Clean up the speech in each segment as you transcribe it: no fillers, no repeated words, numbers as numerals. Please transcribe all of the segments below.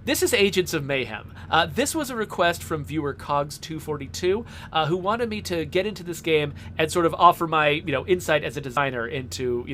This is Agents of Mayhem. This was a request from viewer Cogs242, who wanted me to get into this game and sort of offer my, insight as a designer into,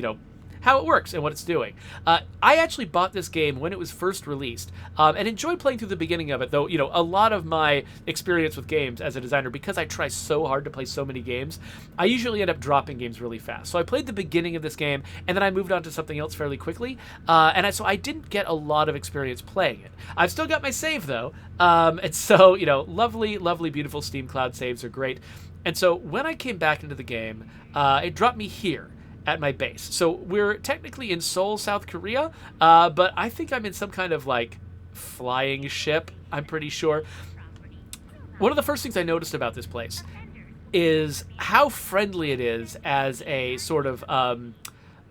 how it works and what it's doing. I actually bought this game when it was first released, and enjoyed playing through the beginning of it, though, a lot of my experience with games as a designer, because I try so hard to play so many games, I usually end up dropping games really fast. So I played the beginning of this game, and then I moved on to something else fairly quickly, so I didn't get a lot of experience playing it. I've still got my save, though, and so, lovely, lovely, beautiful Steam Cloud saves are great. And so when I came back into the game, it dropped me here at my base. So we're technically in Seoul, South Korea, but I think I'm in some kind of flying ship, I'm pretty sure. One of the first things I noticed about this place is how friendly it is as a sort of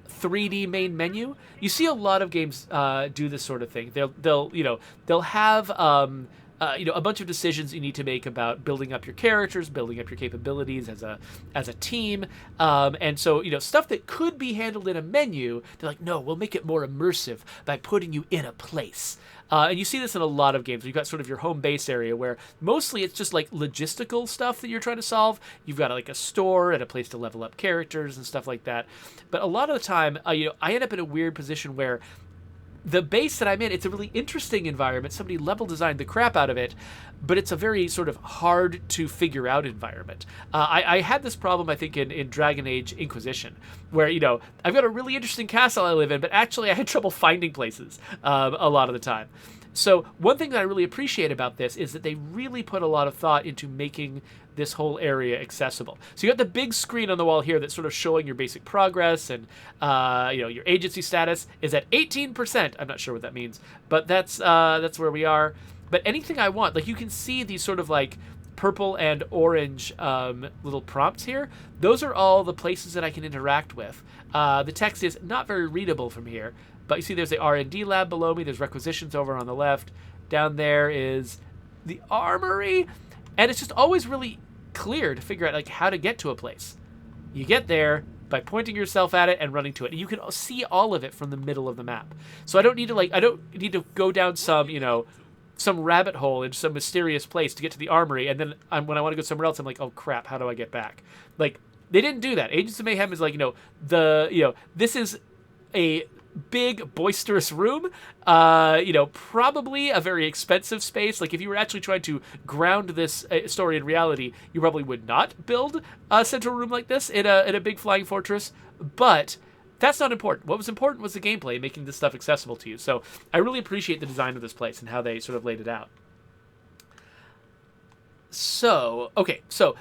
3D main menu. You see a lot of games do this sort of thing. They'll have a bunch of decisions you need to make about building up your characters, building up your capabilities as a team, and so stuff that could be handled in a menu. They're like, no, we'll make it more immersive by putting you in a place. And you see this in a lot of games. You've got sort of your home base area where mostly it's just logistical stuff that you're trying to solve. You've got a store and a place to level up characters and stuff like that. But a lot of the time, I end up in a weird position where the base that I'm in, it's a really interesting environment. Somebody level designed the crap out of it, but it's a very sort of hard to figure out environment. I had this problem, I think, in Dragon Age Inquisition, where, I've got a really interesting castle I live in, but actually I had trouble finding places a lot of the time. So one thing that I really appreciate about this is that they really put a lot of thought into making this whole area accessible. So you got the big screen on the wall here that's sort of showing your basic progress, and your agency status is at 18%. I'm not sure what that means, but that's where we are. But anything I want, you can see these sort of purple and orange little prompts here. Those are all the places that I can interact with. The text is not very readable from here, but you see there's the R&D lab below me. There's requisitions over on the left. Down there is the armory. And it's just always really clear to figure out how to get to a place. You get there by pointing yourself at it and running to it. And you can see all of it from the middle of the map. So I don't need to go down some rabbit hole in some mysterious place to get to the armory, and then when I want to go somewhere else, I'm like, oh crap, how do I get back? They didn't do that. Agents of Mayhem is this is a big boisterous room, probably a very expensive space. If you were actually trying to ground this story in reality, you probably would not build a central room like this in a big flying fortress, but that's not important. What was important was the gameplay, making this stuff accessible to you. So I really appreciate the design of this place and how they sort of laid it out. So, okay, so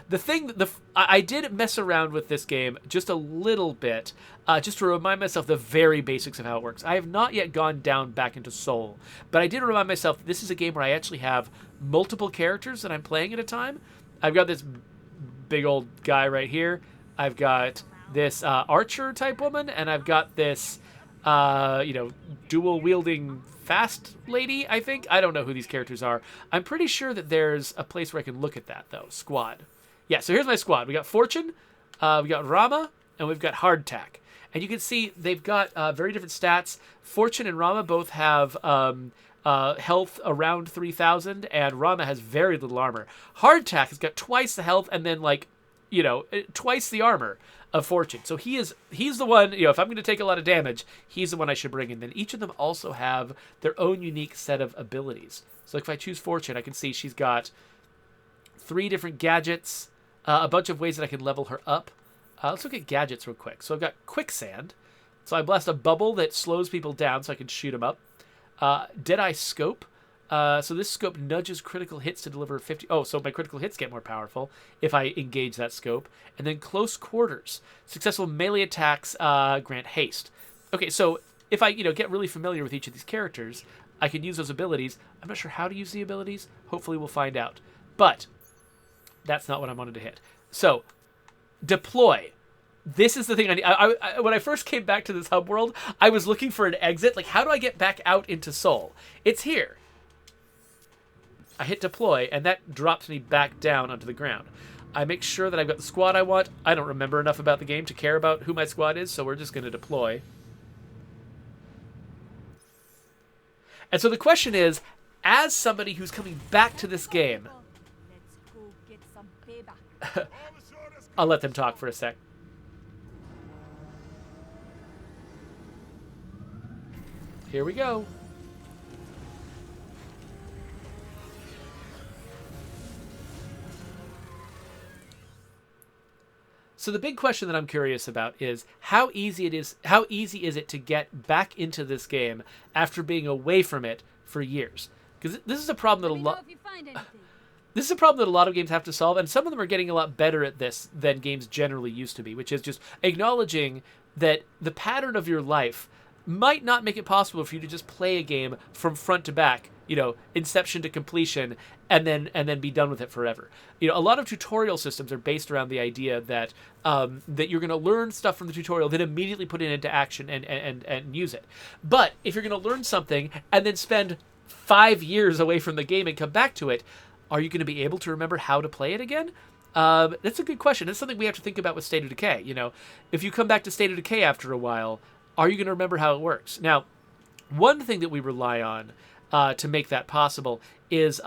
I did mess around with this game just a little bit, just to remind myself the very basics of how it works. I have not yet gone down back into Seoul, but I did remind myself that this is a game where I actually have multiple characters that I'm playing at a time. I've got this big old guy right here. I've got this archer type woman, and I've got this, dual wielding fast lady, I think. I don't know who these characters are. I'm pretty sure that there's a place where I can look at that, though. Squad. Yeah, so here's my squad. We got Fortune, we got Rama, and we've got Hardtack. And you can see they've got very different stats. Fortune and Rama both have health around 3,000, and Rama has very little armor. Hardtack has got twice the health and then, twice the armor of Fortune. So he's the one, if I'm going to take a lot of damage, he's the one I should bring in. Then each of them also have their own unique set of abilities. So if I choose Fortune, I can see she's got 3 different gadgets, a bunch of ways that I can level her up. Let's look at gadgets real quick. So I've got Quicksand. So I blast a bubble that slows people down so I can shoot them up. Deadeye Scope. So this scope nudges critical hits to deliver 50... Oh, so my critical hits get more powerful if I engage that scope. And then Close Quarters. Successful melee attacks grant haste. Okay, so if I get really familiar with each of these characters, I can use those abilities. I'm not sure how to use the abilities. Hopefully we'll find out. But that's not what I wanted to hit. So, deploy. This is the thing I need. When I first came back to this hub world, I was looking for an exit. How do I get back out into Seoul? It's here. I hit deploy, and that drops me back down onto the ground. I make sure that I've got the squad I want. I don't remember enough about the game to care about who my squad is, so we're just going to deploy. And so the question is, as somebody who's coming back to this game, Let's go get some payback. I'll let them talk for a sec. Here we go. So the big question that I'm curious about is how easy is it to get back into this game after being away from it for years? Because this is a problem that this is a problem that a lot of games have to solve, and some of them are getting a lot better at this than games generally used to be, which is just acknowledging that the pattern of your life might not make it possible for you to just play a game from front to back, inception to completion, and then be done with it forever. A lot of tutorial systems are based around the idea that that you're going to learn stuff from the tutorial, then immediately put it into action and use it. But if you're going to learn something and then spend 5 years away from the game and come back to it, are you going to be able to remember how to play it again? That's a good question. It's something we have to think about with State of Decay. If you come back to State of Decay after a while, are you going to remember how it works? Now, one thing that we rely on to make that possible is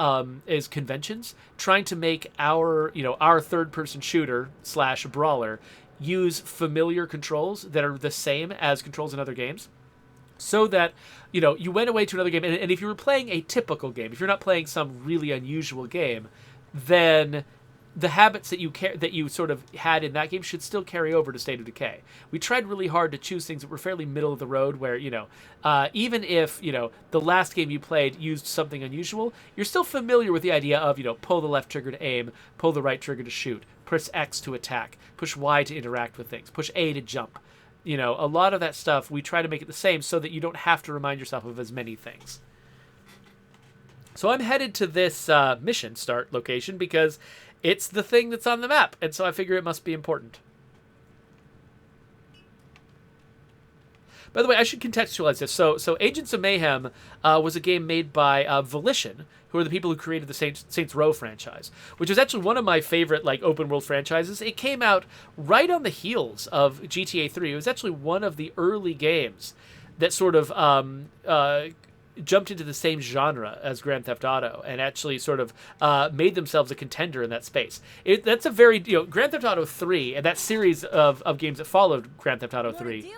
conventions, trying to make our third-person shooter / brawler use familiar controls that are the same as controls in other games, so that you went away to another game, and if you were playing a typical game, if you're not playing some really unusual game, then the habits that you sort of had in that game should still carry over to State of Decay. We tried really hard to choose things that were fairly middle of the road, where even if the last game you played used something unusual, you're still familiar with the idea of pull the left trigger to aim, pull the right trigger to shoot, press X to attack, push Y to interact with things, push A to jump. A lot of that stuff we try to make it the same so that you don't have to remind yourself of as many things. So I'm headed to this mission start location because it's the thing that's on the map, and so I figure it must be important. By the way, I should contextualize this. So Agents of Mayhem was a game made by Volition, who are the people who created the Saints Row franchise, which is actually one of my favorite open world franchises. It came out right on the heels of GTA 3. It was actually one of the early games that sort of jumped into the same genre as Grand Theft Auto and actually sort of made themselves a contender in that space. That's a very, Grand Theft Auto 3 and that series of games that followed Grand Theft Auto 3,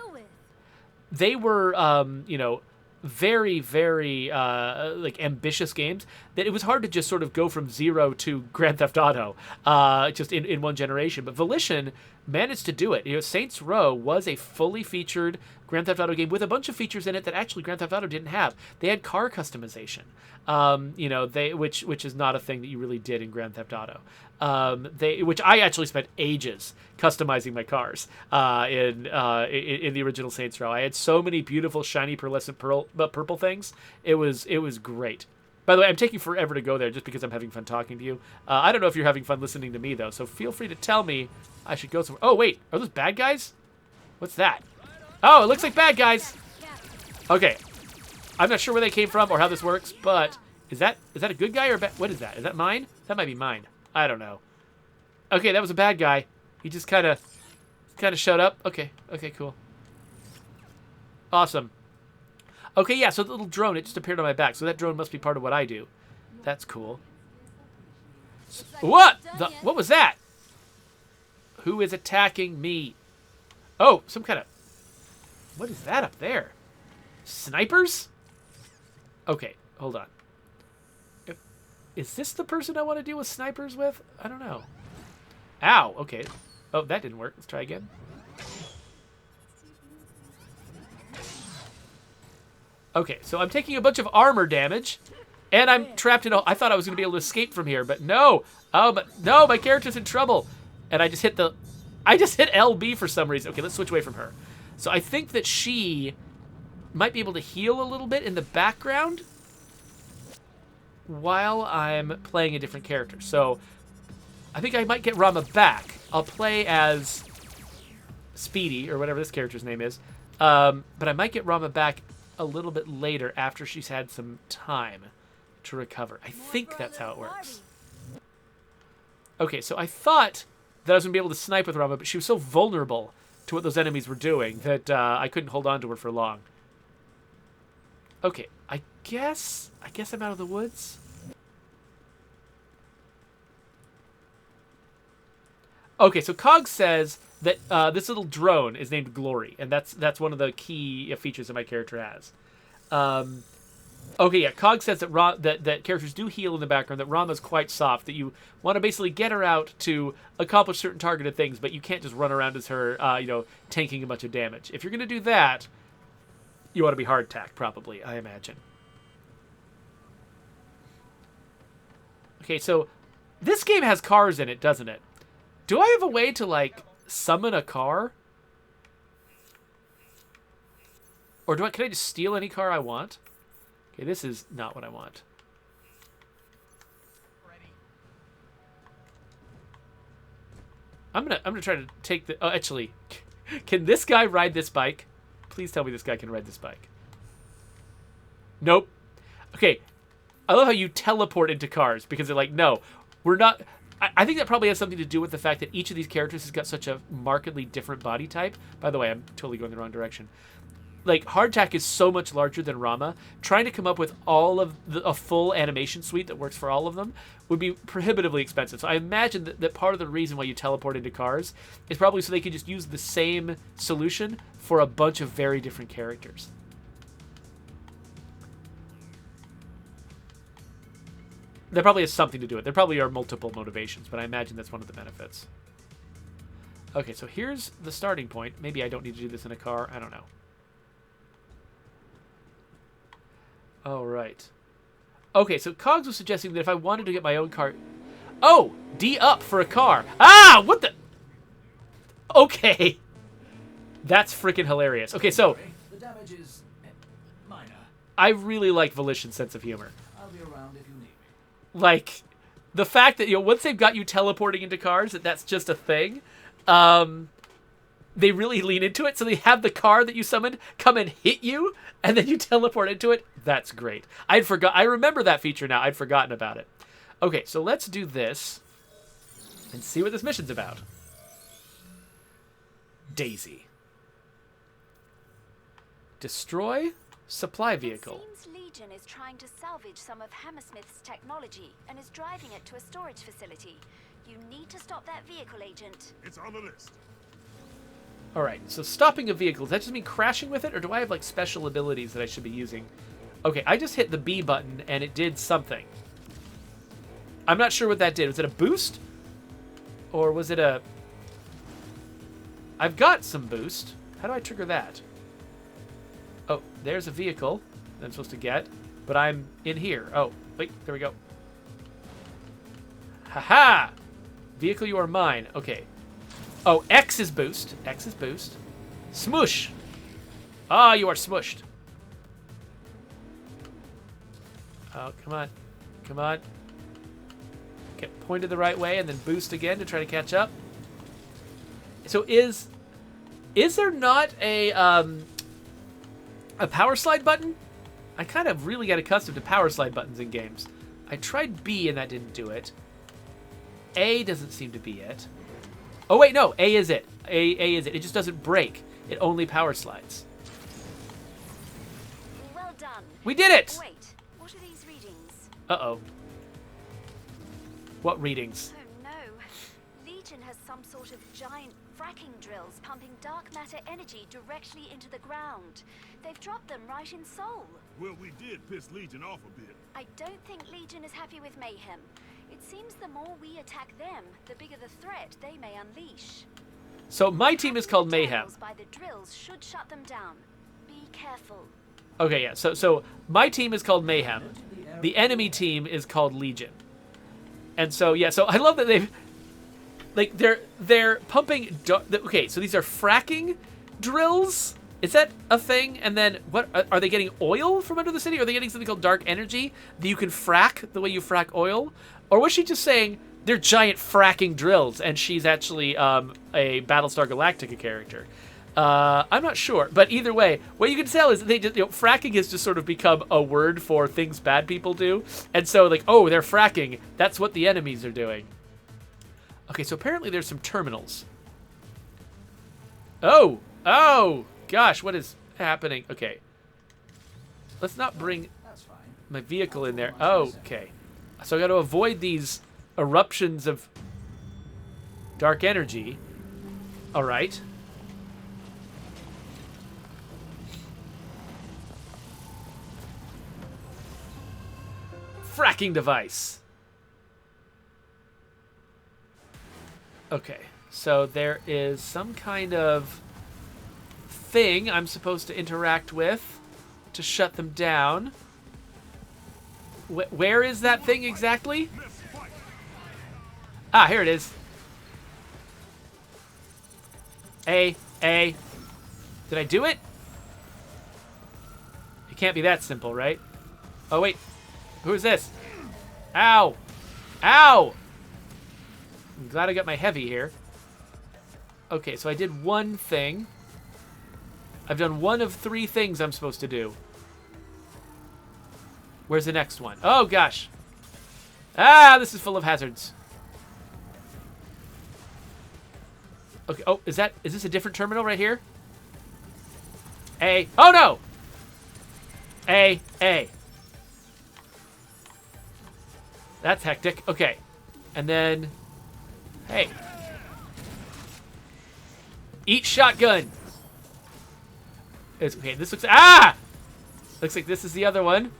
they were, very, very ambitious games that it was hard to just sort of go from zero to Grand Theft Auto just in one generation. But Volition managed to do it. Saints Row was a fully featured Grand Theft Auto game with a bunch of features in it that actually Grand Theft Auto didn't have. They had car customization, which is not a thing that you really did in Grand Theft Auto. Which I actually spent ages customizing my cars in the original Saints Row. I had so many beautiful shiny pearlescent purple things. It was great. By the way, I'm taking forever to go there just because I'm having fun talking to you. I don't know if you're having fun listening to me though, so feel free to tell me I should go somewhere. Oh wait, are those bad guys? What's that? Oh, it looks like bad guys. Okay, I'm not sure where they came from or how this works, but is that a good guy or what is that? Is that mine? That might be mine. I don't know. Okay, that was a bad guy. He just kind of showed up. Okay, cool. Awesome. Okay, yeah, so the little drone, it just appeared on my back, so that drone must be part of what I do. That's cool. What? What was that? Who is attacking me? Oh, some kind of... What is that up there? Snipers? Okay, hold on. Is this the person I want to deal with snipers with? I don't know. Ow, okay. Oh, that didn't work. Let's try again. Okay, so I'm taking a bunch of armor damage, and I'm trapped in a... I thought I was going to be able to escape from here, but no. Oh, but no, my character's in trouble. And I just hit LB for some reason. Okay, let's switch away from her. So I think that she might be able to heal a little bit in the background while I'm playing a different character. So I think I might get Rama back. I'll play as Speedy, or whatever this character's name is. But I might get Rama back a little bit later after she's had some time to recover. I think that's how it works. Okay, so I thought that I was going to be able to snipe with Rama, but she was so vulnerable to what those enemies were doing that I couldn't hold on to her for long. Okay, I guess I'm out of the woods. Okay, so Cog says that this little drone is named Glory, and that's one of the key features that my character has. Okay, yeah, Cog says that that characters do heal in the background, that Rama's quite soft, that you want to basically get her out to accomplish certain targeted things, but you can't just run around as her, tanking a bunch of damage. If you're going to do that, you want to be hardtack, probably, I imagine. Okay, so this game has cars in it, doesn't it? Do I have a way to, like, summon a car? Or can I just steal any car I want? Okay, this is not what I want. I'm gonna try to take the... Oh, actually, can this guy ride this bike? Please tell me this guy can ride this bike. Nope. Okay, I love how you teleport into cars, because they're like, no, we're not... I think that probably has something to do with the fact that each of these characters has got such a markedly different body type. By the way, I'm totally going the wrong direction. Like, hardtack is so much larger than Rama. Trying to come up with all of a full animation suite that works for all of them would be prohibitively expensive. So I imagine that part of the reason why you teleport into cars is probably so they can just use the same solution for a bunch of very different characters. That probably has something to do with it. There probably are multiple motivations, but I imagine that's one of the benefits. Okay, so here's the starting point. Maybe I don't need to do this in a car. I don't know. All right. Okay, so Cogs was suggesting that if I wanted to get my own car... Oh! D up for a car. Ah! What the... Okay. That's freaking hilarious. Okay, so... The damage is minor. I really like Volition's sense of humor. I'll be around if you need me. Like, the fact that, once they've got you teleporting into cars, that's just a thing, they really lean into it. So they have the car that you summoned come and hit you, and then you teleport into it. That's great. I remember that feature now. I'd forgotten about it. Okay, so let's do this and see what this mission's about. Daisy. Destroy supply vehicle. It seems Legion is trying to salvage some of Hammersmith's technology and is driving it to a storage facility. You need to stop that vehicle, Agent. It's on the list. All right, so stopping a vehicle, does that just mean crashing with it, or do I have, like, special abilities that I should be using? Okay, I just hit the B button, and it did something. I'm not sure what that did. Was it a boost? Or was it a... I've got some boost. How do I trigger that? Oh, there's a vehicle that I'm supposed to get, but I'm in here. Oh, wait, there we go. Haha! Vehicle, you are mine. Okay. Oh, X is boost. X is boost. Smoosh! Ah, you are smushed. Oh, come on. Come on. Get pointed the right way and then boost again to try to catch up. So is there not a power slide button? I kind of really got accustomed to power slide buttons in games. I tried B and that didn't do it. A doesn't seem to be it. Oh wait, no, A is it. A is it. It just doesn't break. It only power slides. Well done. We did it! Wait, what are these readings? Uh-oh. What readings? Oh no. Legion has some sort of giant fracking drills pumping dark matter energy directly into the ground. They've dropped them right in Seoul. Well, we did piss Legion off a bit. I don't think Legion is happy with Mayhem. It seems the more we attack them, the bigger the threat they may unleash. So my team is called Having the Mayhem. tunnels by the drills should shut them down. Be careful. Okay, yeah. So my team is called Mayhem. The enemy team is called Legion. And so yeah, so I love that they've like they're pumping okay, so these are fracking drills? Is that a thing? And then what are they getting oil from under the city? Are they getting something called dark energy that you can frack the way you frack oil? Or was she just saying they're giant fracking drills and she's actually a Battlestar Galactica character? I'm not sure, but either way, what you can tell is that they just, fracking has just sort of become a word for things bad people do. And so like, oh, they're fracking. That's what the enemies are doing. Okay, so apparently there's some terminals. Oh, gosh, what is happening? Okay. Let's not bring... That's fine. my vehicle in there. Oh, okay. So I got to avoid these eruptions of dark energy. All right. Fracking device. Okay, so there is some kind of thing I'm supposed to interact with to shut them down. Where is that thing exactly? Ah, here it is. A. Did I do it? It can't be that simple, right? Oh, wait. Who is this? Ow! Ow! I'm glad I got my heavy here. Okay, so I did one thing. I've done one of 3 things I'm supposed to do. Where's the next one? Oh, gosh. Ah, this is full of hazards. Okay, oh, is this a different terminal right here? A. Oh, no! A. That's hectic. Okay. And then... Hey. Eat shotgun! Okay, this looks... Ah! Looks like this is the other one.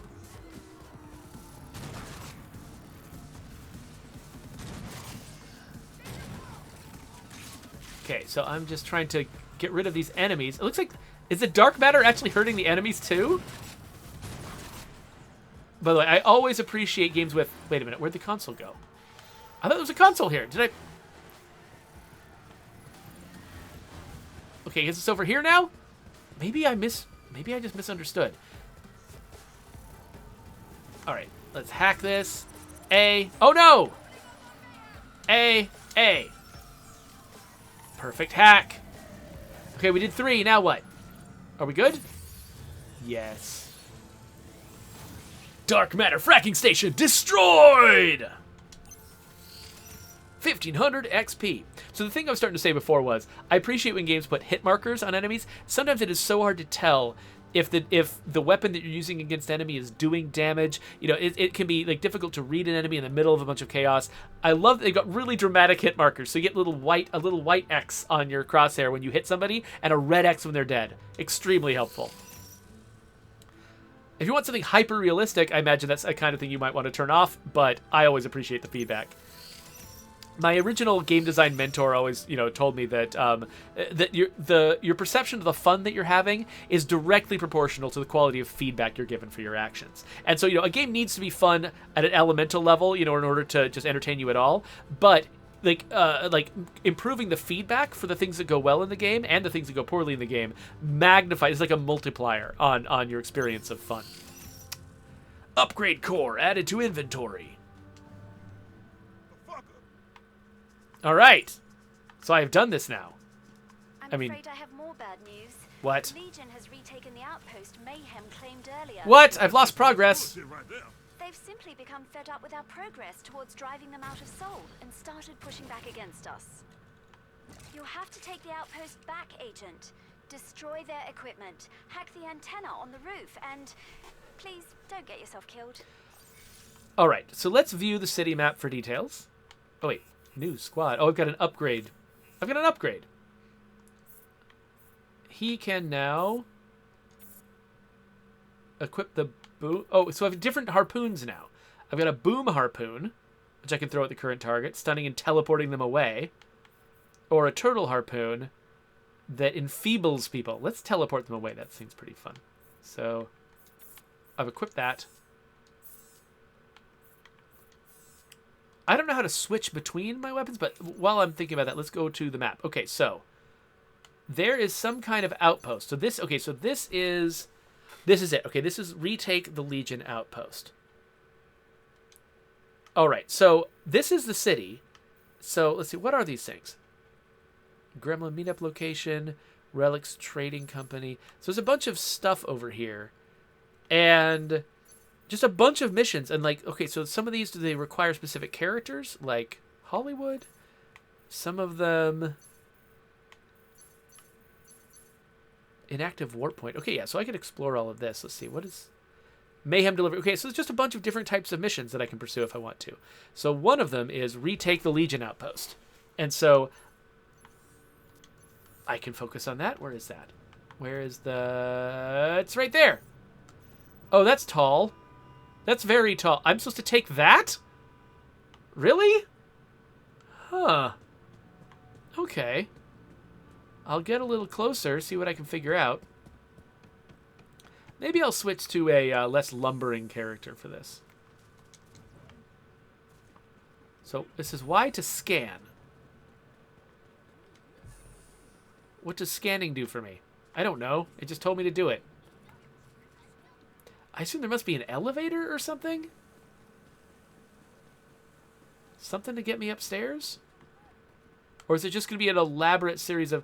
Okay, so I'm just trying to get rid of these enemies. It looks like... Is the dark matter actually hurting the enemies too? By the way, I always appreciate games with... Wait a minute, where'd the console go? I thought there was a console here. Did I... Okay, is this over here now? Maybe I just misunderstood. Alright, let's hack this. A. Oh no! A. Perfect hack. Okay, we did 3. Now what? Are we good? Yes. Dark matter fracking station destroyed! 1500 XP. So the thing I was starting to say before was, I appreciate when games put hit markers on enemies. Sometimes it is so hard to tell if the weapon that you're using against enemy is doing damage. You know, it can be like difficult to read an enemy in the middle of a bunch of chaos. I love that they've got really dramatic hit markers. So you get a little white X on your crosshair when you hit somebody, and a red X when they're dead. Extremely helpful. If you want something hyper realistic, I imagine that's a kind of thing you might want to turn off, but I always appreciate the feedback. My original game design mentor always, told me that that your perception of the fun that you're having is directly proportional to the quality of feedback you're given for your actions. And so, a game needs to be fun at an elemental level, in order to just entertain you at all. But like improving the feedback for the things that go well in the game and the things that go poorly in the game magnifies. It's like a multiplier on your experience of fun. Upgrade core added to inventory. All right, so I have done this now. I'm afraid I have more bad news. What? Legion has retaken the outpost Mayhem claimed earlier. What? I've lost progress. They've simply become fed up with our progress towards driving them out of Seoul and started pushing back against us. You'll have to take the outpost back, Agent. Destroy their equipment, hack the antenna on the roof, and please don't get yourself killed. All right, so let's view the city map for details. Oh, wait. New squad. Oh, I've got an upgrade. He can now equip the boom. Oh, so I have different harpoons now. I've got a boom harpoon, which I can throw at the current target, stunning and teleporting them away. Or a turtle harpoon that enfeebles people. Let's teleport them away. That seems pretty fun. So I've equipped that. I don't know how to switch between my weapons, but while I'm thinking about that, let's go to the map. Okay, so there is some kind of outpost. So this is it. Okay, this is Retake the Legion outpost. All right, so this is the city. So let's see, what are these things? Gremlin meetup location, Relics Trading Company. So there's a bunch of stuff over here. And just a bunch of missions. And okay, so some of these, do they require specific characters? Like Hollywood? Some of them... Inactive warp point. Okay, yeah, so I can explore all of this. Let's see, what is... Mayhem delivery. Okay, so there's just a bunch of different types of missions that I can pursue if I want to. So one of them is retake the Legion outpost. And so I can focus on that. Where is that? Where is the... It's right there. Oh, that's tall. That's very tall. I'm supposed to take that? Really? Huh. Okay. I'll get a little closer, see what I can figure out. Maybe I'll switch to a less lumbering character for this. So this is Y to scan. What does scanning do for me? I don't know. It just told me to do it. I assume there must be an elevator or something? Something to get me upstairs? Or is it just going to be an elaborate series of...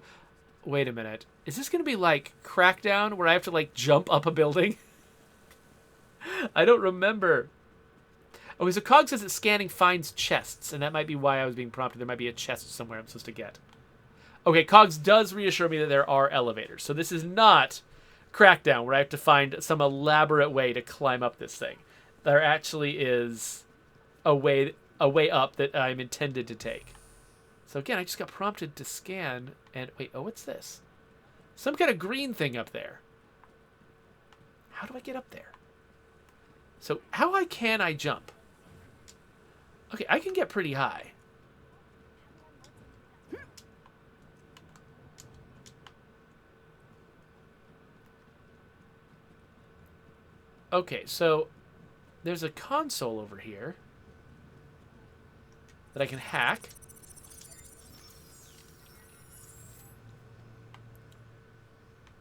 Wait a minute. Is this going to be like Crackdown where I have to like jump up a building? I don't remember. Oh, so Cog says that scanning finds chests, and that might be why I was being prompted. There might be a chest somewhere I'm supposed to get. Okay, Cogs does reassure me that there are elevators. So this is not Crackdown where I have to find some elaborate way to climb up this thing. There actually is a way up that I'm intended to take. So again, I just got prompted to scan, and wait, oh, what's this? Some kind of green thing up there. How do I get up there? So how high can I jump? Okay, I can get pretty high. Okay, so there's a console over here that I can hack.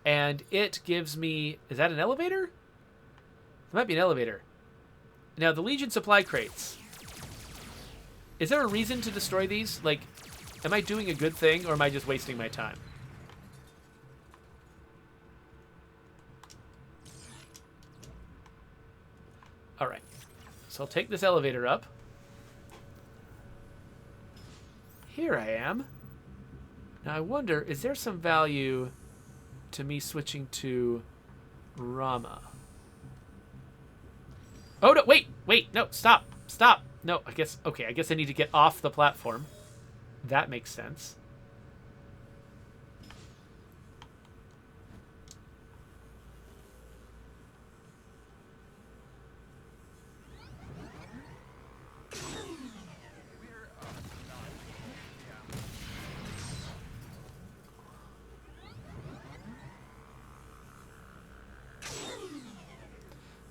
And it gives me... Is that an elevator? It might be an elevator. Now, the Legion supply crates. Is there a reason to destroy these? Like, am I doing a good thing, or am I just wasting my time? All right. So I'll take this elevator up. Here I am. Now, I wonder, is there some value... to me switching to Rama? Oh, no, wait, no, stop. No, I guess I need to get off the platform. That makes sense.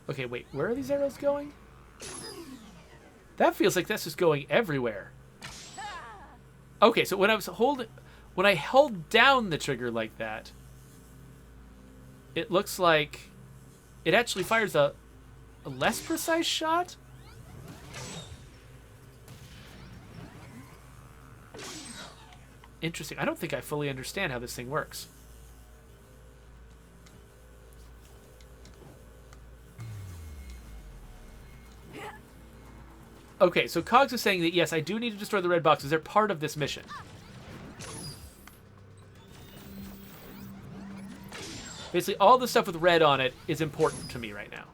Okay, wait, where are these arrows going? That feels like that's just going everywhere. Okay, so when I hold down the trigger like that, it looks like it actually fires a less precise shot? Interesting. I don't think I fully understand how this thing works. Okay, so Cogs is saying that, yes, I do need to destroy the red boxes. They're part of this mission. Basically, all the stuff with red on it is important to me right now.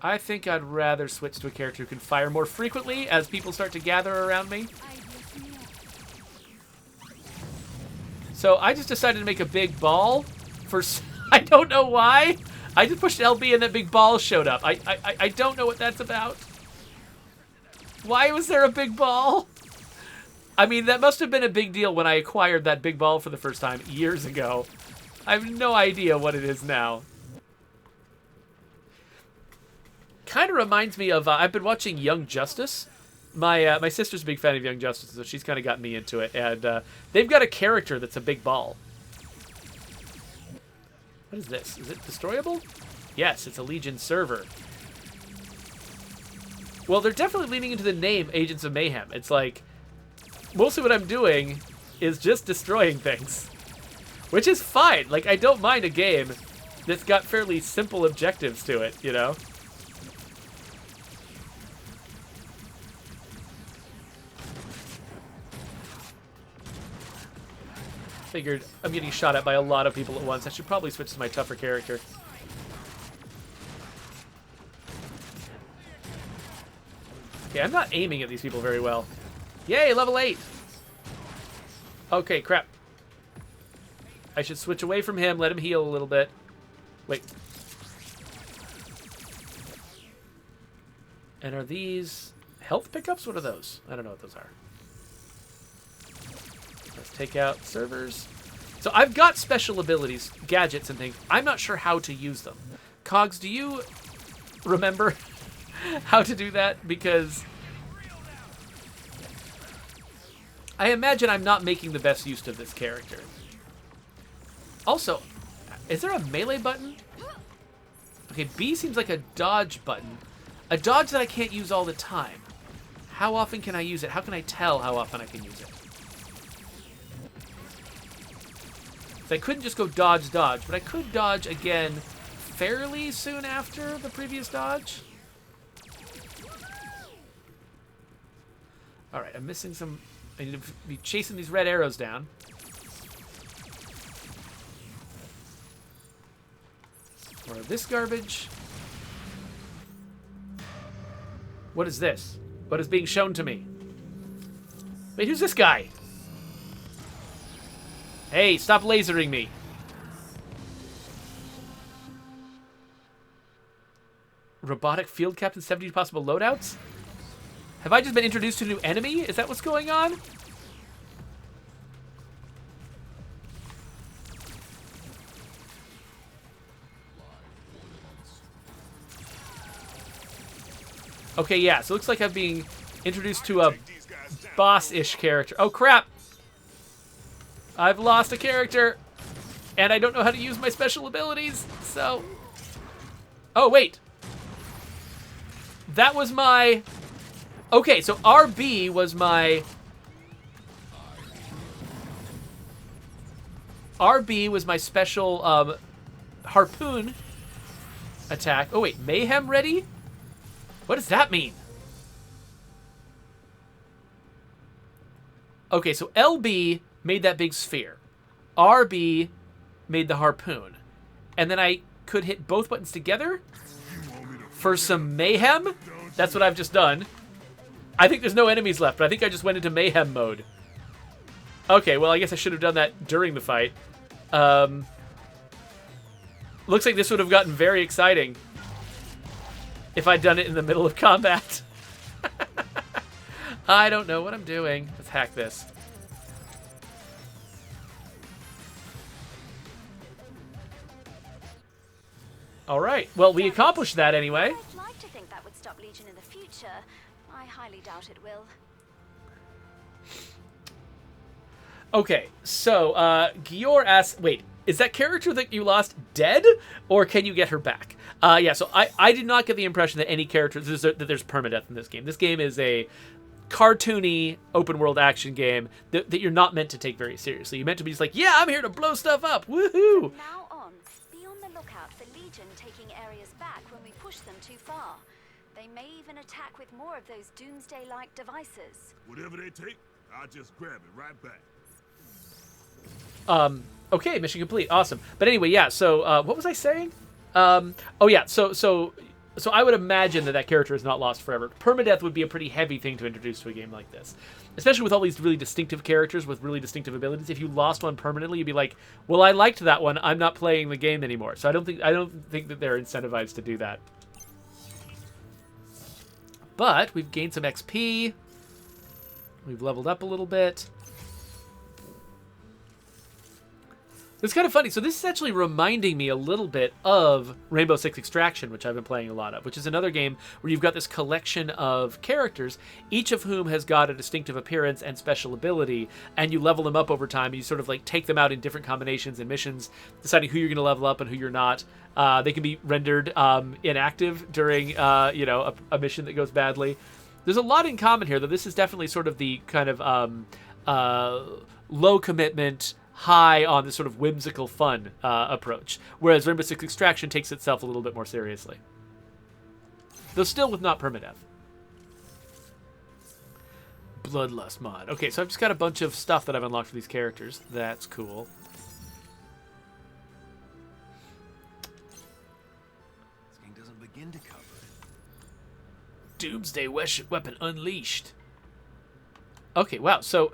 I think I'd rather switch to a character who can fire more frequently as people start to gather around me. So I just decided to make a big ball for... I don't know why. I just pushed LB and that big ball showed up. I don't know what that's about. Why was there a big ball? I mean, that must have been a big deal when I acquired that big ball for the first time years ago. I have no idea what it is now. Kind of reminds me of, I've been watching Young Justice. My sister's a big fan of Young Justice, so she's kind of got me into it. And they've got a character that's a big ball. What is this? Is it destroyable? Yes, it's a Legion server. Well, they're definitely leaning into the name Agents of Mayhem. It's like, mostly what I'm doing is just destroying things. Which is fine. Like, I don't mind a game that's got fairly simple objectives to it, you know? figured I'm getting shot at by a lot of people at once. I should probably switch to my tougher character. Okay, I'm not aiming at these people very well. Yay, level 8! Okay, crap. I should switch away from him, let him heal a little bit. Wait. And are these health pickups? What are those? I don't know what those are. Let's take out servers. So I've got special abilities, gadgets, and things. I'm not sure how to use them. Cogs, do you remember how to do that? Because I imagine I'm not making the best use of this character. Also, is there a melee button? Okay, B seems like a dodge button. A dodge that I can't use all the time. How often can I use it? How can I tell how often I can use it? So I couldn't just go dodge, dodge, but I could dodge again fairly soon after the previous dodge. All right, I'm missing some. I need to be chasing these red arrows down. Or this garbage. What is this? What is being shown to me? Wait, who's this guy? Hey, stop lasering me. Robotic field captain, 70 possible loadouts? Have I just been introduced to a new enemy? Is that what's going on? Okay, yeah, so it looks like I'm being introduced to a boss-ish character. Oh, crap! I've lost a character, and I don't know how to use my special abilities, so... Oh, wait. That was my... Okay, so RB was my... RB was my special harpoon attack. Oh, wait, Mayhem ready? What does that mean? Okay, so LB made that big sphere. RB made the harpoon. And then I could hit both buttons together for some mayhem. That's what I've just done. I think there's no enemies left, but I think I just went into mayhem mode. Okay, well, I guess I should have done that during the fight. Looks like this would have gotten very exciting if I'd done it in the middle of combat. I don't know what I'm doing. Let's hack this. All right. Well, we accomplished that anyway. I'd like to think that would stop Legion in the future. I highly doubt it will. Okay, so Gior asks, wait, is that character that you lost dead, or can you get her back? Yeah, so I did not get the impression that any character, that there's permadeath in this game. This game is a cartoony open-world action game that you're not meant to take very seriously. You're meant to be just like, yeah, I'm here to blow stuff up, woohoo! From now on, be on the lookout for Legion taking areas back when we push them too far. They may even attack with more of those doomsday-like devices. Whatever they take, I'll just grab it right back. Okay, mission complete. Awesome. But anyway, yeah, so what was I saying? Oh yeah, so I would imagine that character is not lost forever. Permadeath would be a pretty heavy thing to introduce to a game like this. Especially with all these really distinctive characters with really distinctive abilities. If you lost one permanently, you'd be like, well, I liked that one. I'm not playing the game anymore. So I don't think that they're incentivized to do that. But we've gained some XP. We've leveled up a little bit. It's kind of funny. So this is actually reminding me a little bit of Rainbow Six Extraction, which I've been playing a lot of, which is another game where you've got this collection of characters, each of whom has got a distinctive appearance and special ability, and you level them up over time. You sort of like take them out in different combinations and missions, deciding who you're going to level up and who you're not. They can be rendered inactive during a mission that goes badly. There's a lot in common here, though. This is definitely sort of the kind of low commitment, high on this sort of whimsical fun approach, whereas Rainbow Six Extraction takes itself a little bit more seriously, though still with not permadeath. Bloodlust mod. Okay, so I've just got a bunch of stuff that I've unlocked for these characters. That's cool. This game doesn't begin to cover it. Doomsday Weapon unleashed. Okay, wow. So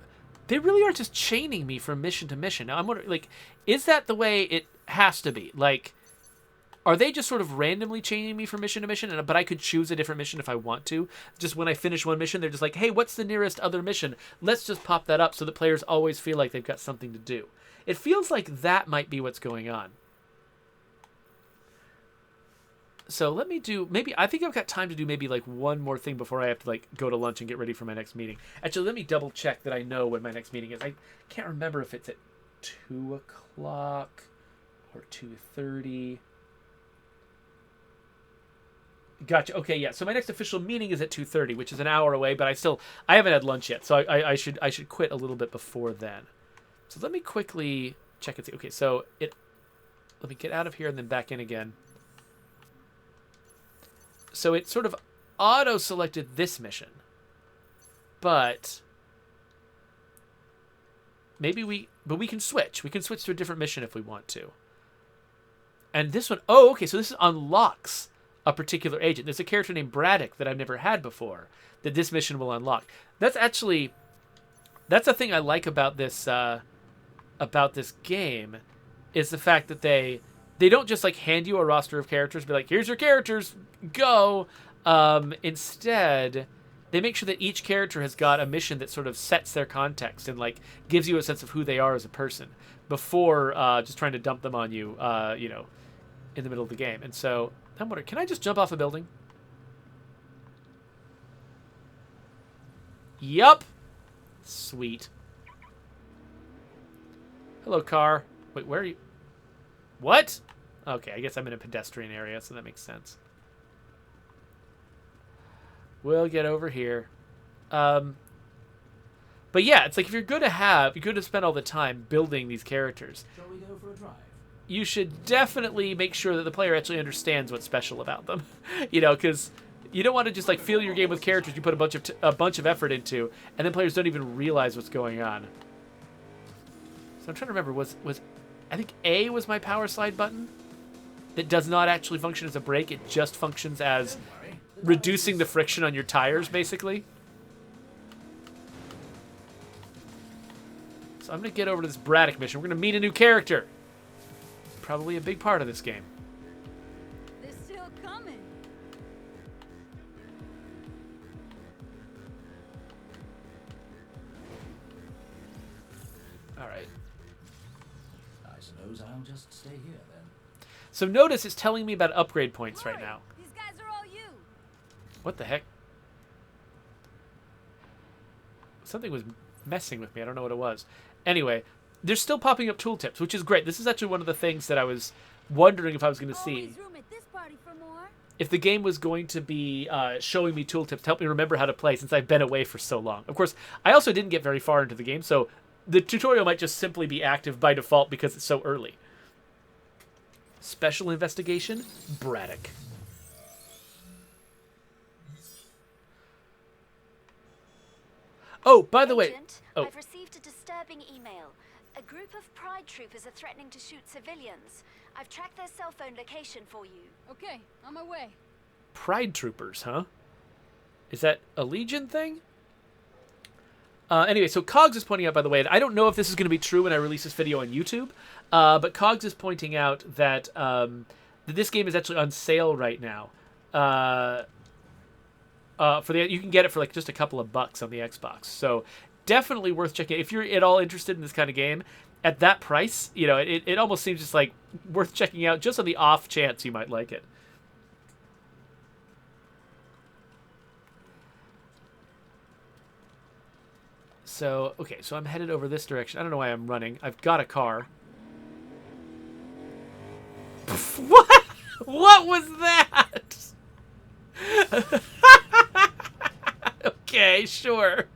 they really are just chaining me from mission to mission. Now I'm wondering, like, is that the way it has to be? Like, are they just sort of randomly chaining me from mission to mission, but I could choose a different mission if I want to? Just when I finish one mission, they're just like, hey, what's the nearest other mission? Let's just pop that up so that players always feel like they've got something to do. It feels like that might be what's going on. So let me do, maybe, I think I've got time to do maybe like one more thing before I have to like go to lunch and get ready for my next meeting. Actually, let me double check that I know when my next meeting is. I can't remember if it's at 2 o'clock or 2:30. Gotcha. Okay, yeah. So my next official meeting is at 2:30, which is an hour away, but I haven't had lunch yet, so I should quit a little bit before then. So let me quickly check and see. Okay, so let me get out of here and then back in again. So it sort of auto-selected this mission, but maybe we can switch. We can switch to a different mission if we want to. And this one, oh, okay. So this unlocks a particular agent. There's a character named Braddock that I've never had before that this mission will unlock. That's a thing I like about this game, is the fact that they don't just like hand you a roster of characters, be like, here's your characters, go. Instead, they make sure that each character has got a mission that sort of sets their context and like gives you a sense of who they are as a person before just trying to dump them on you, in the middle of the game. And so I'm wondering, can I just jump off a building? Yup. Sweet. Hello, car. Wait, where are you? What? Okay, I guess I'm in a pedestrian area, so that makes sense. We'll get over here. But yeah, it's like if you're going to spend all the time building these characters, Shall we go for a drive? you should definitely make sure that the player actually understands what's special about them. Because you don't want to just like fill your game with characters you put a bunch of effort into, and then players don't even realize what's going on. So I'm trying to remember, was I think A was my power slide button that does not actually function as a brake. It just functions as reducing the friction on your tires, basically. So I'm going to get over to this Braddock mission. We're going to meet a new character. Probably a big part of this game. They're still coming. All right. I suppose I'll just stay here then. So notice it's telling me about upgrade points right now. These guys are all you. What the heck? Something was messing with me. I don't know what it was. Anyway, they're still popping up tooltips, which is great. This is actually one of the things that I was wondering if I was going to see. Always room at this party for more. If the game was going to be showing me tooltips to help me remember how to play since I've been away for so long. Of course, I also didn't get very far into the game, so the tutorial might just simply be active by default because it's so early. Special Investigation, Braddock. Oh, by the way... Agent, Oh. I've received a disturbing email. A group of Pride troopers are threatening to shoot civilians. I've tracked their cell phone location for you. Okay, on my way. Pride troopers, huh? Is that a Legion thing? Anyway, so Cogs is pointing out, by the way, and I don't know if this is going to be true when I release this video on YouTube, but Cogs is pointing out that, that this game is actually on sale right now. You can get it for like just a couple of bucks on the Xbox. So definitely worth checking. If you're at all interested in this kind of game, at that price, it almost seems just like worth checking out just on the off chance you might like it. So, okay, so I'm headed over this direction. I don't know why I'm running. I've got a car. What? What was that? Okay, sure.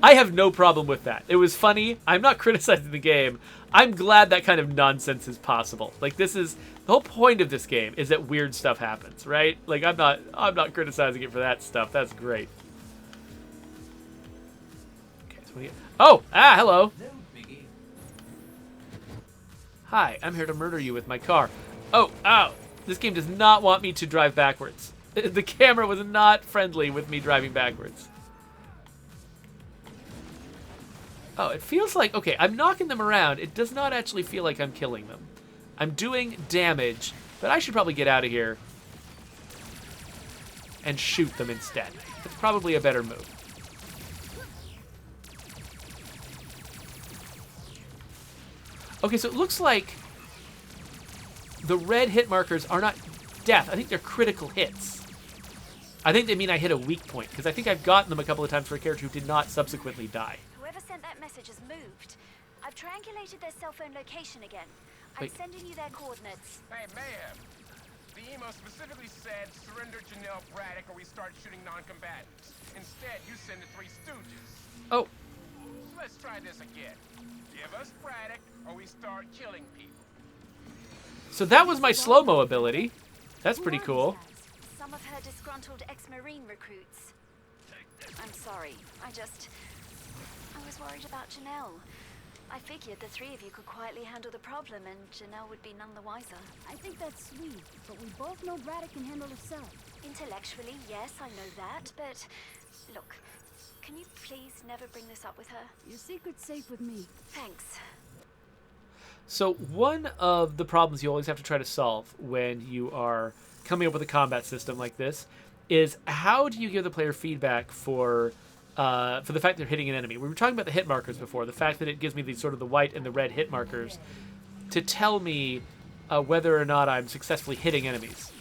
I have no problem with that. It was funny. I'm not criticizing the game. I'm glad that kind of nonsense is possible. Like, this is the whole point of this game is that weird stuff happens, right? Like, I'm not criticizing it for that stuff. That's great. Okay, so hello. No biggie. Hi, I'm here to murder you with my car. Oh, ow. This game does not want me to drive backwards. The camera was not friendly with me driving backwards. Oh, it feels like, okay, I'm knocking them around. It does not actually feel like I'm killing them. I'm doing damage, but I should probably get out of here and shoot them instead. That's probably a better move. Okay, so it looks like the red hit markers are not death. I think they're critical hits. I think they mean I hit a weak point, because I think I've gotten them a couple of times for a character who did not subsequently die. Whoever sent that message has moved. I've triangulated their cell phone location again. I'm Wait. sending you their coordinates. Hey, Mayhem. The email specifically said, surrender Janelle Braddock or we start shooting non-combatants. Instead, you send the Three Stooges. Oh, Let's try this again. Give us Braddock or we start killing people. so that was my slow-mo ability. That's pretty Who cool. are these guys? Some of her disgruntled ex-Marine recruits. I'm sorry. I was worried about Janelle. I figured the three of you could quietly handle the problem and Janelle would be none the wiser. I think that's sweet, but we both know Braddock can handle herself. Intellectually, yes, I know that, but look, can you please never bring this up with her? Your secret's safe with me. Thanks. So one of the problems you always have to try to solve when you are coming up with a combat system like this is how do you give the player feedback for the fact they're hitting an enemy. We were talking about the hit markers before, the fact that it gives me these sort of the white and the red hit markers to tell me whether or not I'm successfully hitting enemies.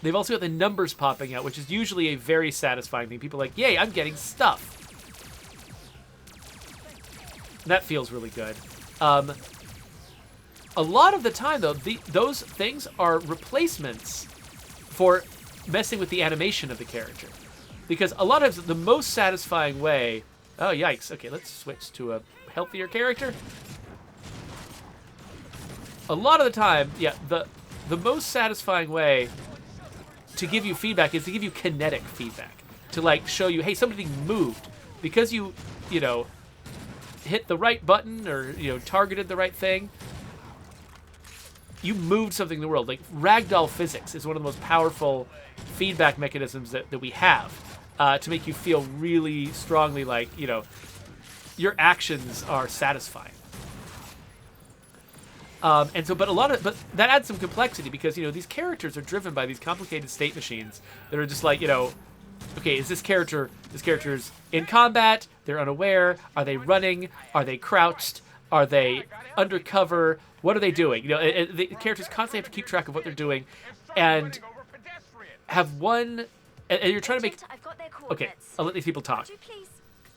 They've also got the numbers popping out, which is usually a very satisfying thing. People are like, yay, I'm getting stuff. That feels really good. A lot of the time, though, those things are replacements for messing with the animation of the character. Because a lot of times, the most satisfying way... Oh, yikes. Okay, let's switch to a healthier character. A lot of the time, yeah, the most satisfying way to give you feedback is to give you kinetic feedback. To, like, show you, hey, something moved. Because you know, hit the right button or, targeted the right thing, you moved something in the world. Like, ragdoll physics is one of the most powerful feedback mechanisms that we have to make you feel really strongly like, your actions are satisfying. But that adds some complexity because, these characters are driven by these complicated state machines that are just like, okay, is this character's in combat? They're unaware. Are they running? Are they crouched? Are they undercover? What are they doing? The characters constantly have to keep track of what they're doing and have one... And you're trying to make... I've got their Okay, coordinates. I'll let these people talk. Could you please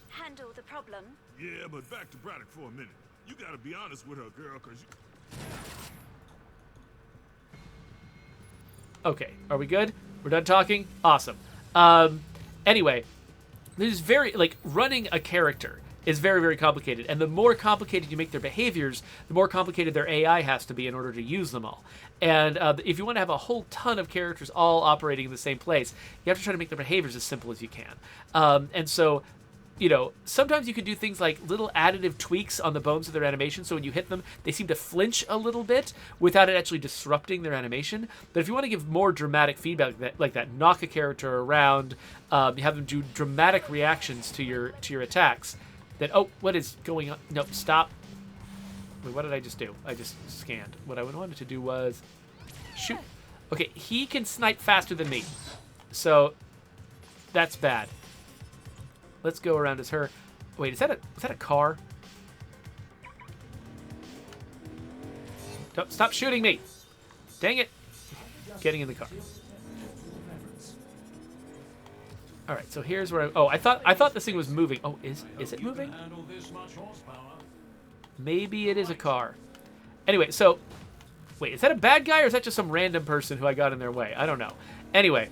handle the problem? Yeah, but back to Braddock for a minute. You gotta be honest with her, girl, cause you... Okay, are we good? We're done talking? Awesome. Anyway, there's running a character is very, very complicated. And the more complicated you make their behaviors, the more complicated their AI has to be in order to use them all. And if you want to have a whole ton of characters all operating in the same place, you have to try to make their behaviors as simple as you can. And so, sometimes you can do things like little additive tweaks on the bones of their animation. So when you hit them, they seem to flinch a little bit without it actually disrupting their animation. But if you want to give more dramatic feedback like that, knock a character around, you have them do dramatic reactions to your attacks. Then, oh, what is going on? No, stop. Wait, what did I just do? I just scanned. What I wanted to do was shoot. Okay, he can snipe faster than me. So that's bad. Let's go around as her. Wait, is that a car? Stop shooting me. Dang it. Getting in the car. All right, so here's where I thought this thing was moving. Oh, is it moving? Maybe it is a car. Anyway, so wait, is that a bad guy or is that just some random person who I got in their way? I don't know. Anyway,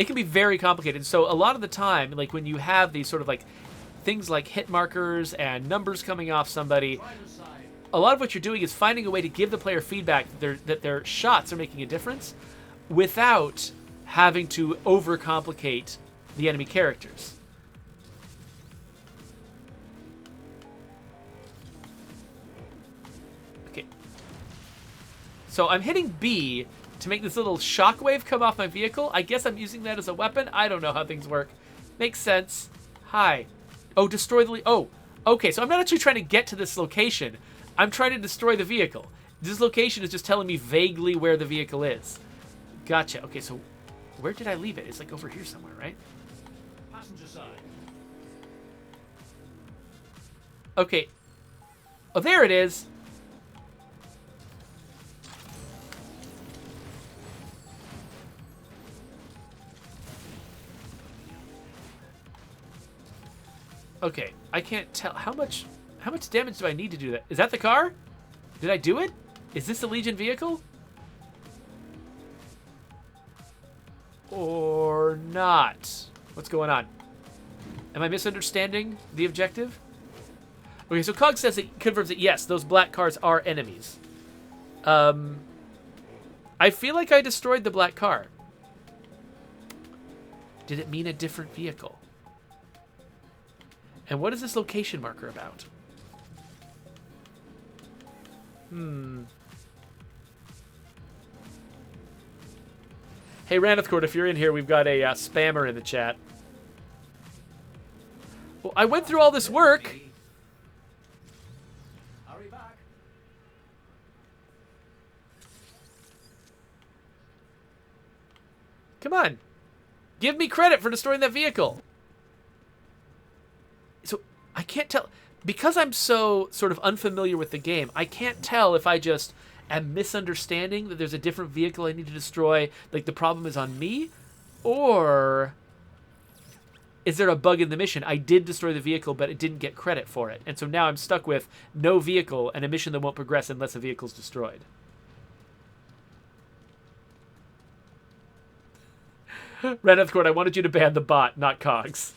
it can be very complicated. So a lot of the time, like when you have these sort of like things like hit markers and numbers coming off somebody, a lot of what you're doing is finding a way to give the player feedback that their shots are making a difference without having to overcomplicate the enemy characters. Okay. So I'm hitting B to make this little shockwave come off my vehicle. I guess I'm using that as a weapon. I don't know how things work. Makes sense. Hi. Oh, destroy the... Oh, okay. So I'm not actually trying to get to this location. I'm trying to destroy the vehicle. This location is just telling me vaguely where the vehicle is. Gotcha. Okay, so where did I leave it? It's like over here somewhere, right? Passenger side. Okay. Oh, there it is. Okay, I can't tell how much damage do I need to do that? Is that the car? Did I do it? Is this a Legion vehicle? Or not? What's going on? Am I misunderstanding the objective? Okay, so Cog says it confirms that yes, those black cars are enemies. I feel like I destroyed the black car. Did it mean a different vehicle? And what is this location marker about? Hey, Ranithcord, if you're in here, we've got a spammer in the chat. Well, I went through all this work. Hurry back. Come on. Give me credit for destroying that vehicle. So, I can't tell. Because I'm so sort of unfamiliar with the game, I can't tell if I just am misunderstanding that there's a different vehicle I need to destroy, like the problem is on me, or is there a bug in the mission? I did destroy the vehicle, but it didn't get credit for it. And so now I'm stuck with no vehicle and a mission that won't progress unless a vehicle's destroyed. Red Earth Court, I wanted you to ban the bot, not Cogs.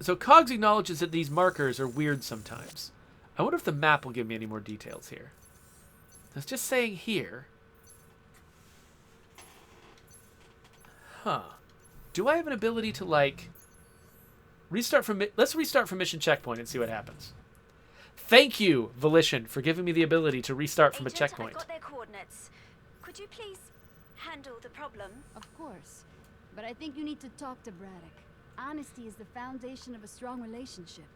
So Cogs acknowledges that these markers are weird sometimes. I wonder if the map will give me any more details here. It's just saying here. Huh. Do I have an ability to, like, restart from... Let's restart from mission checkpoint and see what happens. Thank you, Volition, for giving me the ability to restart from a checkpoint. I've got their coordinates. Could you please handle the problem? Of course. But I think you need to talk to Braddock. Honesty is the foundation of a strong relationship.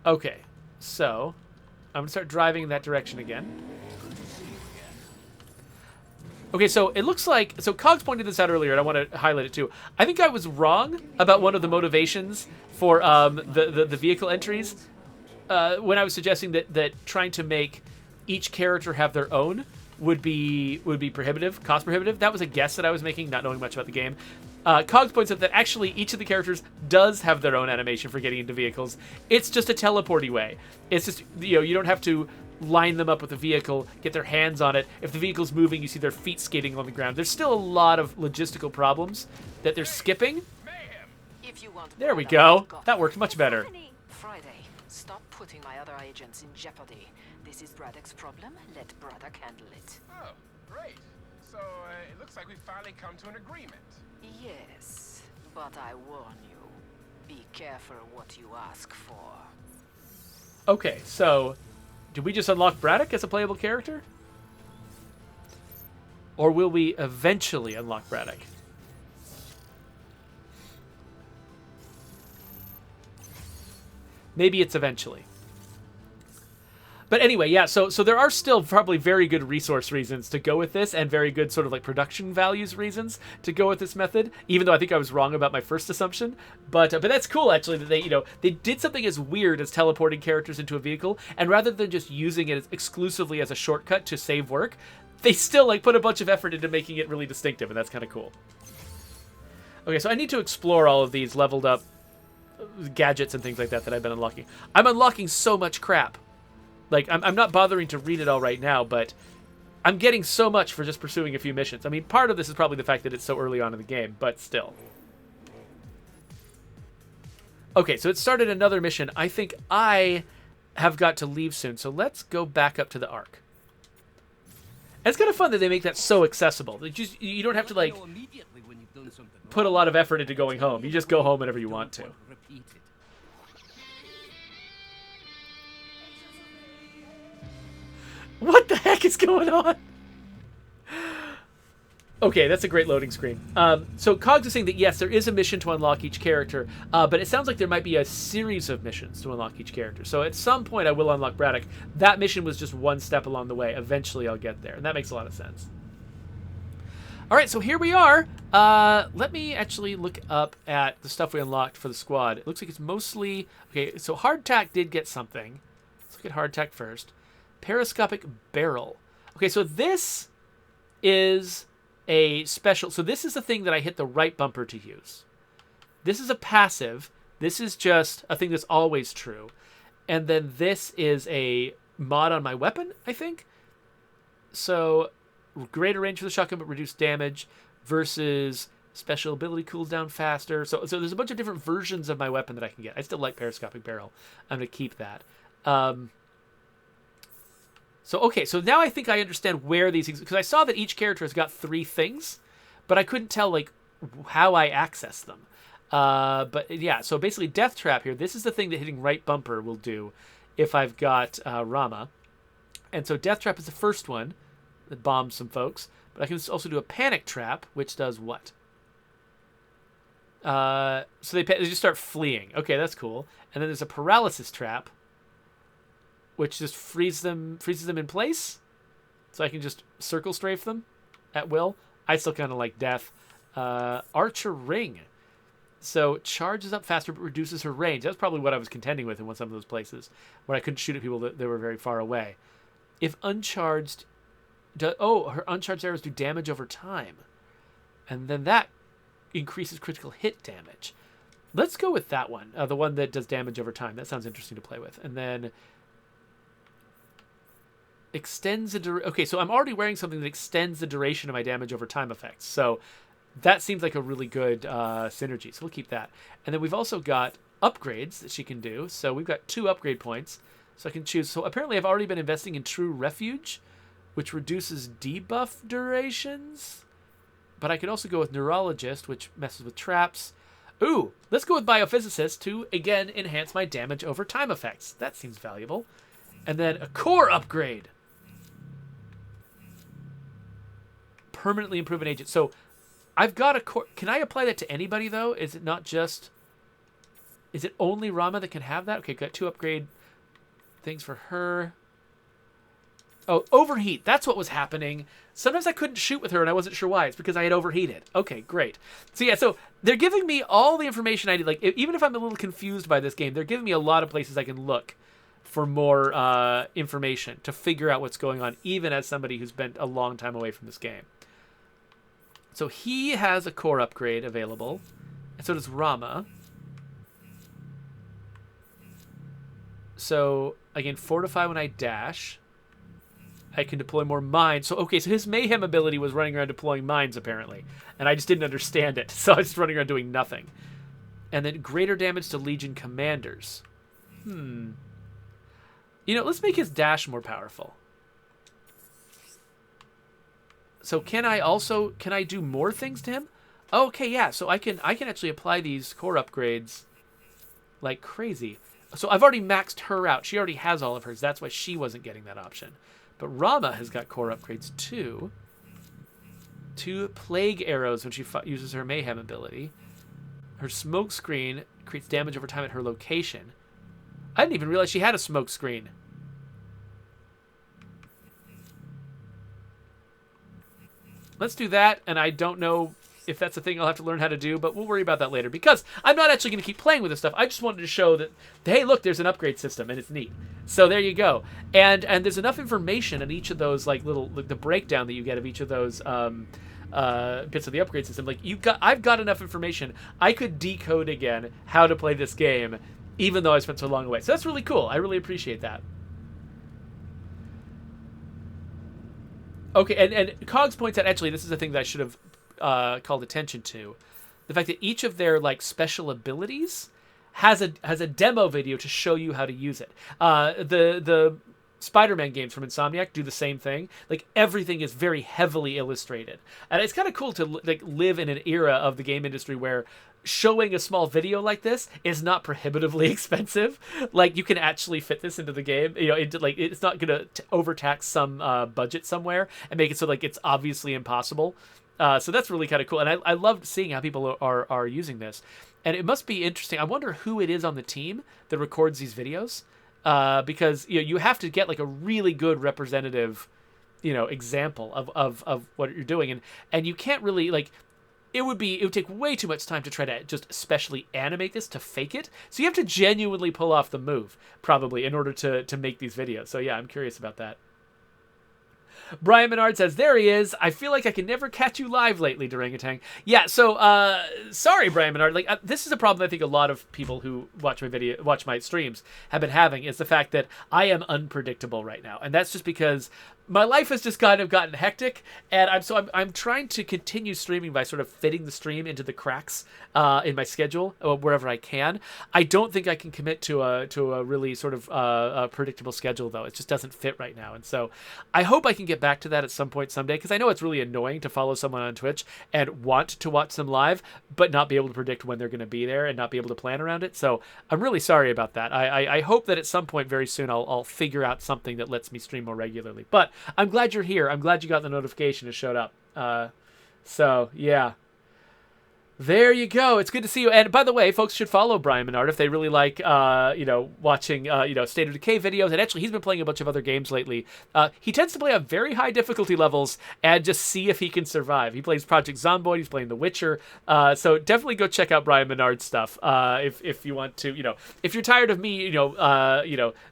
Okay, so I'm going to start driving in that direction again. Okay, so it looks like... So Cogs pointed this out earlier, and I want to highlight it too. I think I was wrong about one of the motivations for the vehicle entries when I was suggesting that trying to make each character have their own would be prohibitive, cost prohibitive. That was a guess that I was making, not knowing much about the game. Cogs points out that actually each of the characters does have their own animation for getting into vehicles. It's just a teleporty way. It's just, you don't have to line them up with a vehicle, get their hands on it. If the vehicle's moving, you see their feet skating on the ground. There's still a lot of logistical problems that they're skipping. Mayhem. If you want There we Braddock, go. That worked much better. Friday, stop putting my other agents in jeopardy. This is Braddock's problem. Let Braddock handle it. Oh, great. So, it looks like we finally come to an agreement. Yes, but I warn you. Be careful what you ask for. Okay, so did we just unlock Braddock as a playable character? Or will we eventually unlock Braddock? Maybe it's eventually. But anyway, yeah, so there are still probably very good resource reasons to go with this, and very good sort of like production values reasons to go with this method, even though I think I was wrong about my first assumption. But that's cool, actually, that they did something as weird as teleporting characters into a vehicle, and rather than just using it exclusively as a shortcut to save work, they still like put a bunch of effort into making it really distinctive, and that's kind of cool. Okay, so I need to explore all of these leveled up gadgets and things like that I've been unlocking. I'm unlocking so much crap. Like, I'm not bothering to read it all right now, but I'm getting so much for just pursuing a few missions. I mean, part of this is probably the fact that it's so early on in the game, but still. Okay, so it started another mission. I think I have got to leave soon, so let's go back up to the Ark. And it's kind of fun that they make that so accessible. You don't have to, like, put a lot of effort into going home. You just go home whenever you want to. What the heck is going on? Okay, that's a great loading screen. So Cogs is saying that, yes, there is a mission to unlock each character, but it sounds like there might be a series of missions to unlock each character. So at some point I will unlock Braddock. That mission was just one step along the way. Eventually I'll get there, and that makes a lot of sense. All right, so here we are. Let me actually look up at the stuff we unlocked for the squad. It looks like it's mostly... Okay, so Hardtack did get something. Let's look at Hardtack first. Periscopic barrel. Okay, so this is a special... So this is the thing that I hit the right bumper to use. This is a passive. This is just a thing that's always true. And then this is a mod on my weapon, I think. So greater range for the shotgun, but reduced damage versus special ability cools down faster. So there's a bunch of different versions of my weapon that I can get. I still like Periscopic barrel. I'm going to keep that. Okay, so now I think I understand where these things... Because I saw that each character has got 3 things, but I couldn't tell, like, how I access them. But, yeah, so basically Death Trap here, this is the thing that hitting right bumper will do if I've got Rama. And so Death Trap is the first one that bombs some folks. But I can also do a Panic Trap, which does what? So they just start fleeing. Okay, that's cool. And then there's a Paralysis Trap, which just freezes them in place, so I can just circle strafe them at will. I still kind of like Death. Archer Ring. So charges up faster but reduces her range. That's probably what I was contending with in some of those places where I couldn't shoot at people that were very far away. If uncharged... her uncharged arrows do damage over time. And then that increases critical hit damage. Let's go with that one. The one that does damage over time. That sounds interesting to play with. And then... extends the duration. Okay, so I'm already wearing something that extends the duration of my damage over time effects. So that seems like a really good synergy. So we'll keep that. And then we've also got upgrades that she can do. So we've got 2 upgrade points. So I can choose. So apparently I've already been investing in True Refuge, which reduces debuff durations. But I could also go with Neurologist, which messes with traps. Ooh, let's go with Biophysicist to, again, enhance my damage over time effects. That seems valuable. And then a core upgrade. Permanently improve an agent. So I've got a core. Can I apply that to anybody, though? Is it not just... Is it only Rama that can have that? Okay, got 2 upgrade things for her. Oh, overheat. That's what was happening. Sometimes I couldn't shoot with her, and I wasn't sure why. It's because I had overheated. Okay, great. So yeah, so they're giving me all the information I need. Like, even if I'm a little confused by this game, they're giving me a lot of places I can look for more information to figure out what's going on, even as somebody who's been a long time away from this game. So he has a core upgrade available, and so does Rama. So, again, Fortify when I dash. I can deploy more mines. So, okay, so his Mayhem ability was running around deploying mines, apparently. And I just didn't understand it, so I was just running around doing nothing. And then greater damage to Legion commanders. You know, let's make his dash more powerful. So can I do more things to him? Okay, yeah, so I can actually apply these core upgrades like crazy. So I've already maxed her out. She already has all of hers. That's why she wasn't getting that option. But Rama has got core upgrades too. 2 plague arrows when she uses her Mayhem ability. Her smoke screen creates damage over time at her location. I didn't even realize she had a smoke screen. Let's do that, and I don't know if that's a thing I'll have to learn how to do, but we'll worry about that later, because I'm not actually going to keep playing with this stuff. I just wanted to show that, hey, look, there's an upgrade system, and it's neat. So there you go. And there's enough information in each of those, like, the breakdown that you get of each of those bits of the upgrade system. Like, I've got enough information. I could decode again how to play this game, even though I spent so long away. So that's really cool. I really appreciate that. Okay, and Cogs points out, actually, this is a thing that I should have called attention to. The fact that each of their like special abilities has a demo video to show you how to use it. The Spider-Man games from Insomniac do the same thing. Like, everything is very heavily illustrated. And it's kind of cool to like live in an era of the game industry where showing a small video like this is not prohibitively expensive. Like, you can actually fit this into the game. You know, it's not going to overtax some budget somewhere and make it so like it's obviously impossible. So that's really kind of cool. And I loved seeing how people are using this. And it must be interesting. I wonder who it is on the team that records these videos. Because you have to get like a really good representative, example of what you're doing, and you can't really like. It would take way too much time to try to just especially animate this to fake it. So you have to genuinely pull off the move probably in order to make these videos. So yeah, I'm curious about that. Brian Menard says, there he is. I feel like I can never catch you live lately, Durangatang. Yeah, so, sorry, Brian Menard. Like, this is a problem I think a lot of people who watch my streams have been having, is the fact that I am unpredictable right now. And that's just because my life has just kind of gotten hectic, and I'm trying to continue streaming by sort of fitting the stream into the cracks in my schedule wherever I can. I don't think I can commit to a really sort of a predictable schedule, though. It just doesn't fit right now, and so I hope I can get back to that at some point someday, because I know it's really annoying to follow someone on Twitch and want to watch them live, but not be able to predict when they're going to be there and not be able to plan around it. So I'm really sorry about that. I hope that at some point very soon I'll figure out something that lets me stream more regularly. But I'm glad you're here. I'm glad you got the notification and showed up. So, yeah. There you go. It's good to see you. And by the way, folks should follow Brian Menard if they really like, watching, State of Decay videos. And actually, he's been playing a bunch of other games lately. He tends to play on very high difficulty levels and just see if he can survive. He plays Project Zomboid. He's playing The Witcher. So definitely go check out Brian Menard's stuff. If you want to, if you're tired of me,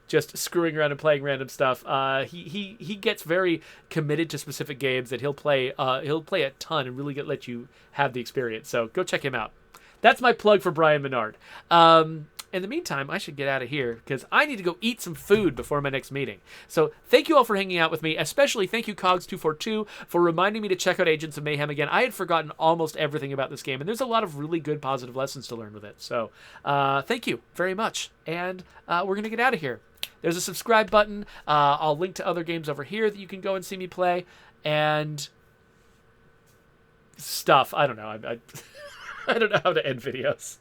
just screwing around and playing random stuff. He gets very committed to specific games that he'll play a ton and really let you have the experience. So go check him out. That's my plug for Brian Menard. In the meantime, I should get out of here because I need to go eat some food before my next meeting. So thank you all for hanging out with me. Especially thank you, Cogs242, for reminding me to check out Agents of Mayhem again. I had forgotten almost everything about this game, and there's a lot of really good positive lessons to learn with it. So thank you very much. And we're going to get out of here. There's a subscribe button. I'll link to other games over here that you can go and see me play. And stuff. I don't know. I don't know how to end videos.